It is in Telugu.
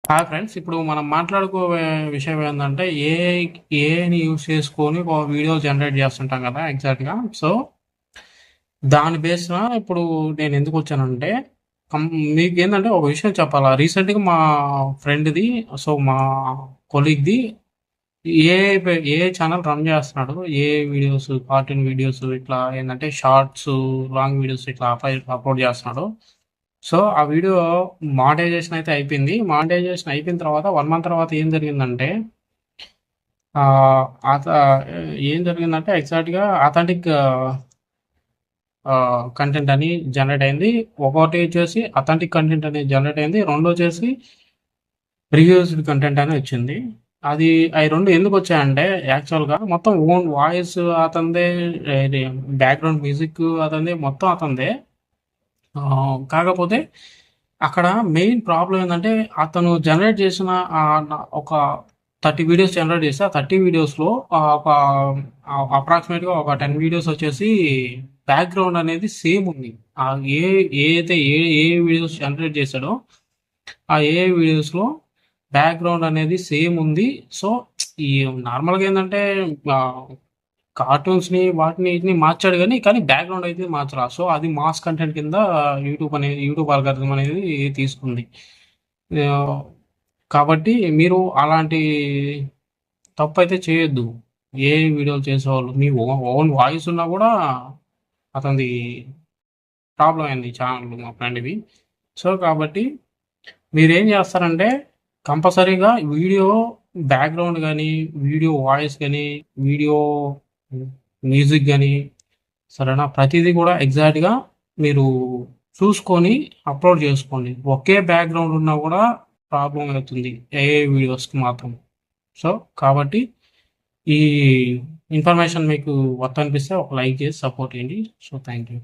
Hi friends. ఇప్పుడు మనం మాట్లాడుకోబోయే విషయం ఏందంటే ఏఐని యూజ్ చేసుకొని ఒక వీడియో జనరేట్ చేస్తుంటాం కదా ఎగ్జాక్ట్‌గా. సో, దాని బేస్‌న ఇప్పుడు నేను ఎందుకొచ్చానంటే కం మీకేందంటే ఒక విషయం చెప్పాలా. రీసెంట్‌గా మా ఫ్రెండ్‌ది మా కొలీగ్‌ది ఏఐ ఛానెల్ రన్ చేస్తున్నాడు. ఏఐ వీడియోస్, కార్టూన్ వీడియోస్ ఇట్లా ఏందంటే షార్ట్స్, లాంగ్ వీడియోస్ ఇట్లా అప్‌లోడ్ చేస్తున్నాడు. సో, ఆ వీడియో మానిటైజేషన్ అయితే అయిపోయింది. మానిటైజేషన్ అయిపోయిన తర్వాత 1 మంత్ తర్వాత ఏం జరిగిందంటే ఆహ్, అత ఏం జరిగిందంటే ఎగ్జాక్ట్‌గా అథెంటిక్ కంటెంట్ అని జనరేట్ అయింది. ఒకటి వచ్చేసి అథెంటిక్ కంటెంట్ అనేది జనరేట్ అయింది. రెండొచ్చేసి రీయూజ్డ్ కంటెంట్ అని వచ్చింది. అది అయి 2 ఎందుకొచ్చాయంటే యాక్చువల్‌గా మొత్తం ఓన్ వాయిస్ అతనిదే, ఇది బ్యాక్‌గ్రౌండ్ మ్యూజిక్ అతనిదే, మొత్తం అతనిదే. కాకపోతే అక్కడ మెయిన్ ప్రాబ్లమ్ ఏందంటే అతను జనరేట్ చేసిన ఒక 30 వీడియోస్ జనరేట్ చేస్తే, ఆ 30 వీడియోస్‌లో ఒక అప్రాక్సిమేట్‌గా ఒక 10 వీడియోస్ వచ్చేసి బ్యాక్‌గ్రౌండ్ అనేది సేమ్ ఉంది. ఏ ఏదైతే ఏ వీడియోస్ జనరేట్ చేశాడో ఆ ఏఐ వీడియోస్‌లో బ్యాక్‌గ్రౌండ్ అనేది సేమ్ ఉంది. సో, ఈ నార్మల్‌గా ఏందంటే ఆహ్, కార్టూన్స్‌ని వాటిని వీటిని మార్చాడు కానీ బ్యాక్‌గ్రౌండ్ అయితే మార్చలా. సో, అది మాస్ కంటెంట్ కింద యూట్యూబ్ ఆల్గారిథం అనేది తీసుకుంది. ఆహ్, కాబట్టి మీరు అలాంటి తప్పైతే చేయొద్దు. ఏఐ వీడియోలు చేసేవాళ్ళు మీ ఓన్ వాయిస్ ఉన్నా గూడా అతనిది ప్రాబ్లమ్ అయింది ఛానెల్ మా ఫ్రెండ్‌ది. సో, కాబట్టి మీరేం చేస్తారంటే కంపల్సరీగా వీడియో బ్యాక్‌గ్రౌండ్ గానీ, వీడియో వాయిస్ గానీ, వీడియో మ్యూజిక్ గానీ సరేనా? ప్రతీదీ గూడా ఎగ్జాక్ట్‌గా మీరు చూసుకొని అప్‌లోడ్ చేసుకోండి. ఒకే బ్యాక్‌గ్రౌండ్ ఉన్నా గూడా ప్రాబ్లమ్ అవుతుంది ఏఐ వీడియోస్‌కి మాత్రం. సో, కాబట్టి ఈ ఇన్ఫర్మేషన్ మీకు వర్త్ అనిపిస్తే ఒక లైక్ చేసి సపోర్ట్ చేయండి. So, thank you.